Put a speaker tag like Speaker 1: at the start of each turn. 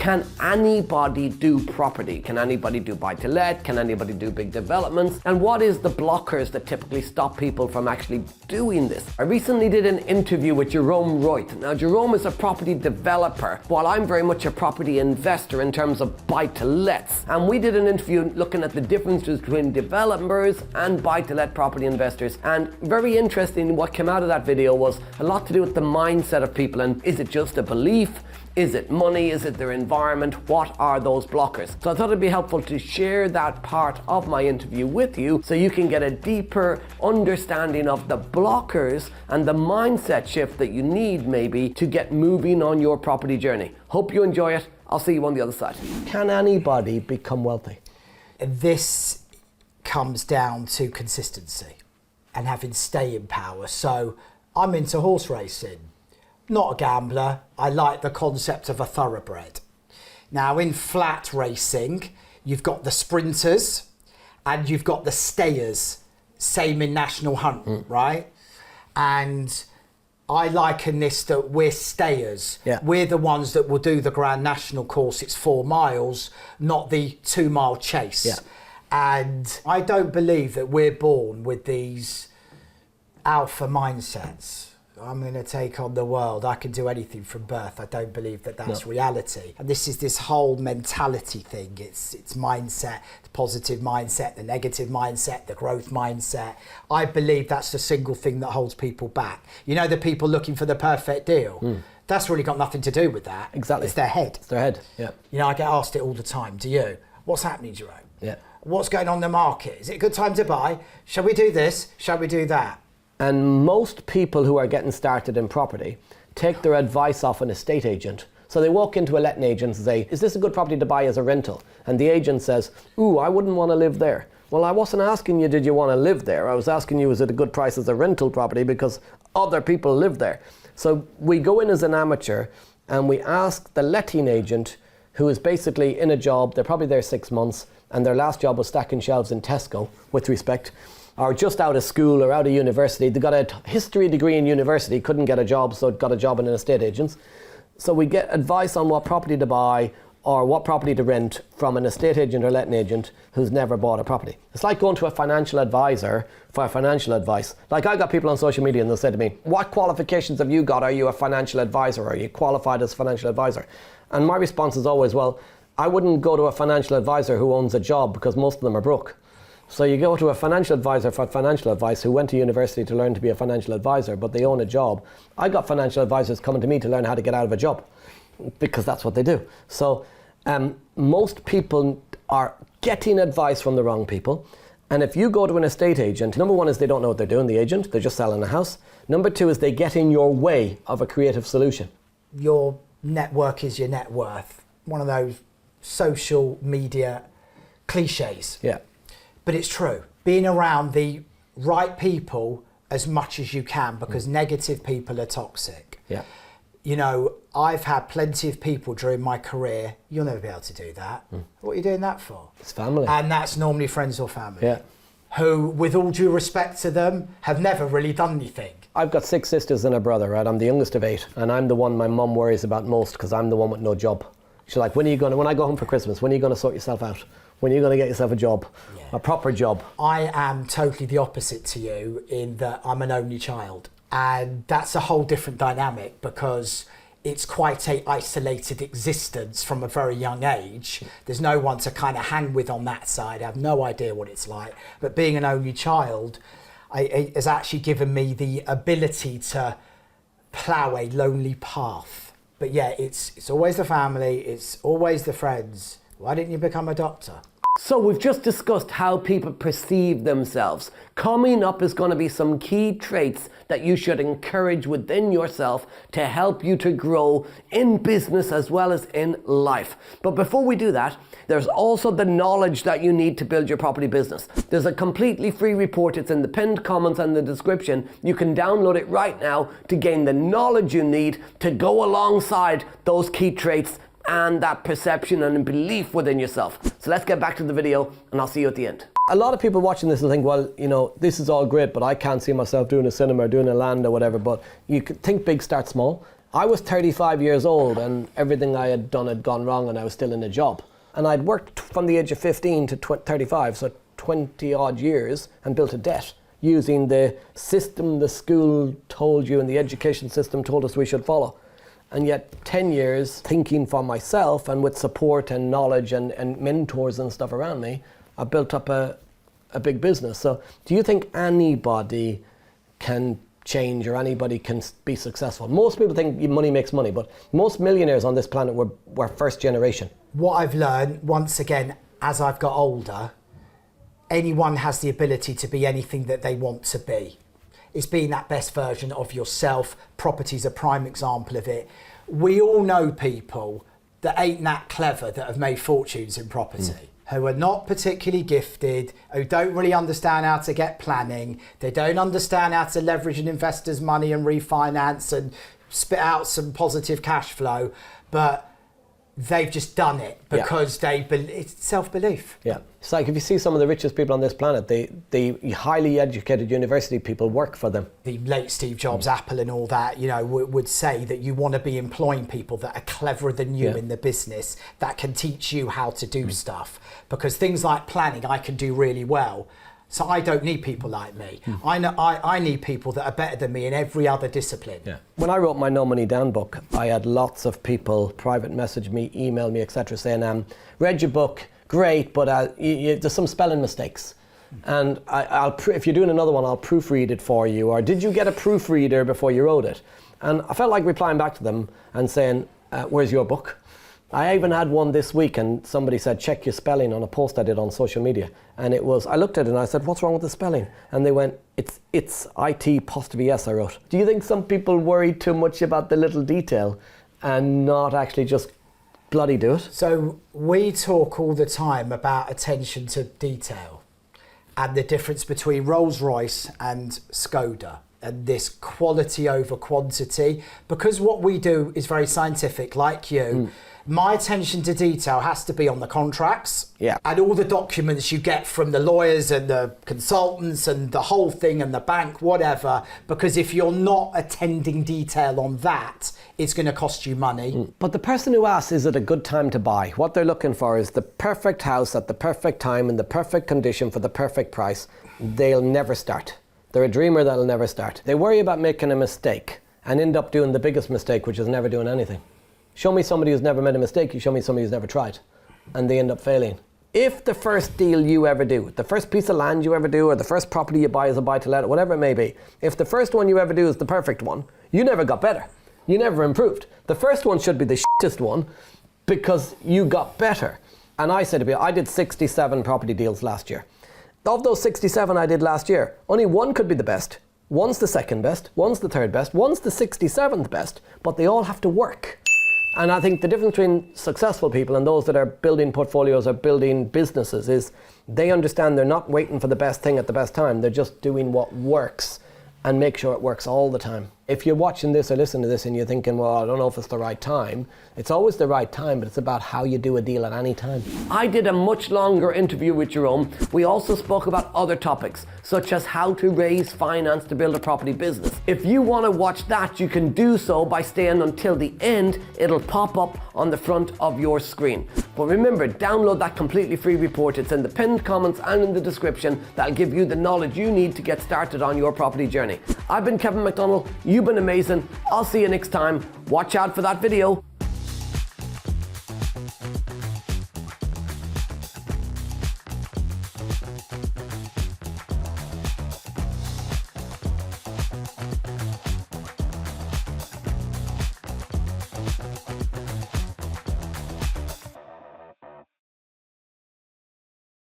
Speaker 1: can anybody do property? Can anybody do buy-to-let? Can anybody do big developments? And what is the blockers that typically stop people from actually doing this? I recently did an interview with Jerome Roith. Now, Jerome is a property developer, while I'm very much a property investor in terms of buy-to-lets. And we did an interview looking at the differences between developers and buy-to-let property investors. And very interesting, what came out of that video was a lot to do with the mindset of people. And is it just a belief? Is it money? Is it their environment? What are those blockers? So I thought it'd be helpful to share that part of my interview with you so you can get a deeper understanding of the blockers and the mindset shift that you need maybe to get moving on your property journey. Hope you enjoy it. I'll see you on the other side. Can anybody become wealthy?
Speaker 2: This comes down to consistency and having staying power. So I'm into horse racing. Not a gambler. I like the concept of a thoroughbred. Now, in flat racing, you've got the sprinters and you've got the stayers. Same in National Hunt, right? And I liken this that we're stayers.
Speaker 1: Yeah.
Speaker 2: We're the ones that will do the Grand National course. It's 4 miles, not the 2-mile chase.
Speaker 1: Yeah.
Speaker 2: And I don't believe that we're born with these alpha mindsets. I'm going to take on the world. I can do anything from birth. I don't believe that that's reality. And this is this whole mentality thing. It's mindset, the positive mindset, the negative mindset, the growth mindset. I believe that's the single thing that holds people back. You know, the people looking for the perfect deal. That's really got nothing to do with that.
Speaker 1: Exactly.
Speaker 2: It's their head.
Speaker 1: It's their head, yeah.
Speaker 2: You know, I get asked it all the time. Do you? What's happening, Jerome?
Speaker 1: Yeah.
Speaker 2: What's going on in the market? Is it a good time to buy? Shall we do this? Shall we do that?
Speaker 1: And most people who are getting started in property take their advice off an estate agent. So they walk into a letting agent and say, is this a good property to buy as a rental? And the agent says, ooh, I wouldn't want to live there. Well, I wasn't asking you, did you want to live there? I was asking you, is it a good price as a rental property because other people live there? So we go in as an amateur and we ask the letting agent, who is basically in a job, they're probably there 6 months, and their last job was stacking shelves in Tesco, with respect, or just out of school or out of university. They got a history degree in university, couldn't get a job, so got a job in an estate agent. So we get advice on what property to buy or what property to rent from an estate agent or letting agent who's never bought a property. It's like going to a financial advisor for financial advice. Like, I got people on social media and they'll say to me, what qualifications have you got? Are you a financial advisor? Are you qualified as a financial advisor? And my response is always, well, I wouldn't go to a financial advisor who owns a job because most of them are broke. So you go to a financial advisor for financial advice who went to university to learn to be a financial advisor, but they own a job. I got financial advisors coming to me to learn how to get out of a job because that's what they do. So most people are getting advice from the wrong people. And if you go to an estate agent, number one is they don't know what they're doing, the agent, they're just selling a house. Number two is they get in your way of a creative solution.
Speaker 2: Your network is your net worth. One of those social media cliches.
Speaker 1: Yeah.
Speaker 2: But it's true. Being around the right people as much as you can, because negative people are toxic.
Speaker 1: Yeah.
Speaker 2: You know, I've had plenty of people during my career, you'll never be able to do that. What are you doing that for?
Speaker 1: It's family.
Speaker 2: And that's normally friends or family.
Speaker 1: Yeah.
Speaker 2: Who, with all due respect to them, have never really done anything.
Speaker 1: I've got 6 sisters and a brother, right? I'm the youngest of 8, and I'm the one my mum worries about most because I'm the one with no job. She's like, when I go home for Christmas, when are you going to sort yourself out? When are you going to get yourself a job? Yeah. A proper job?
Speaker 2: I am totally the opposite to you in that I'm an only child. And that's a whole different dynamic because it's quite a isolated existence from a very young age. There's no one to kind of hang with on that side. I have no idea what it's like. But being an only child it has actually given me the ability to plough a lonely path. But yeah, it's always the family, it's always the friends. Why didn't you become a doctor?
Speaker 1: So we've just discussed how people perceive themselves. Coming up is going to be some key traits that you should encourage within yourself to help you to grow in business as well as in life. But before we do that, there's also the knowledge that you need to build your property business. There's a completely free report. It's in the pinned comments and the description. You can download it right now to gain the knowledge you need to go alongside those key traits and that perception and belief within yourself. So let's get back to the video and I'll see you at the end. A lot of people watching this will think, well, you know, this is all great, but I can't see myself doing a cinema or doing a land or whatever. But you could think big, start small. I was 35 years old and everything I had done had gone wrong and I was still in a job. And I'd worked from the age of 15 to 35, so 20 odd years, and built a debt using the system the school told you and the education system told us we should follow. And yet 10 years thinking for myself and with support and knowledge and mentors and stuff around me, I built up a big business. So do you think anybody can change or anybody can be successful? Most people think money makes money, but most millionaires on this planet were first generation.
Speaker 2: What I've learned, once again, as I've got older, anyone has the ability to be anything that they want to be. It's being that best version of yourself. Property's a prime example of it. We all know people that ain't that clever that have made fortunes in property. Who are not particularly gifted, who don't really understand how to get planning, they don't understand how to leverage an investor's money and refinance and spit out some positive cash flow, but they've just done it because it's self-belief.
Speaker 1: Yeah, it's like if you see some of the richest people on this planet, the highly educated university people work for them.
Speaker 2: The late Steve Jobs, Apple and all that, would say that you want to be employing people that are cleverer than you in the business, that can teach you how to do stuff. Because things like planning, I can do really well. So I don't need people like me. I need people that are better than me in every other discipline.
Speaker 1: Yeah. When I wrote my No Money Down book, I had lots of people private message me, email me, etc., saying, read your book, great, but there's some spelling mistakes. And if you're doing another one, I'll proofread it for you. Or did you get a proofreader before you wrote it? And I felt like replying back to them and saying, where's your book? I even had one this week and somebody said, check your spelling on a post I did on social media. And I looked at it and I said, what's wrong with the spelling? And they went, it's IT''S I wrote. Do you think some people worry too much about the little detail and not actually just bloody do it?
Speaker 2: So we talk all the time about attention to detail and the difference between Rolls-Royce and Skoda. And this quality over quantity, because what we do is very scientific, like you. My attention to detail has to be on the contracts and all the documents you get from the lawyers and the consultants and the whole thing and the bank, whatever, because if you're not attending detail on that, it's going to cost you money.
Speaker 1: But the person who asks, is it a good time to buy? What they're looking for is the perfect house at the perfect time in the perfect condition for the perfect price. They'll never start. They're a dreamer that'll never start. They worry about making a mistake and end up doing the biggest mistake, which is never doing anything. Show me somebody who's never made a mistake, you show me somebody who's never tried, and they end up failing. If the first deal you ever do, the first piece of land you ever do, or the first property you buy is a buy-to-let, whatever it may be, if the first one you ever do is the perfect one, you never got better. You never improved. The first one should be the shittest one because you got better. And I said to you, I did 67 property deals last year. Of those 67 I did last year, only one could be the best, one's the second best, one's the third best, one's the 67th best, but they all have to work. And I think the difference between successful people and those that are building portfolios or building businesses is they understand they're not waiting for the best thing at the best time, they're just doing what works and make sure it works all the time. If you're watching this or listening to this and you're thinking, well, I don't know if it's the right time, it's always the right time, but it's about how you do a deal at any time. I did a much longer interview with Jerome. We also spoke about other topics, such as how to raise finance to build a property business. If you want to watch that, you can do so by staying until the end. It'll pop up on the front of your screen. But remember, download that completely free report. It's in the pinned comments and in the description. That'll give you the knowledge you need to get started on your property journey. I've been Kevin McDonald. You've been amazing. I'll see you next time. Watch out for that video.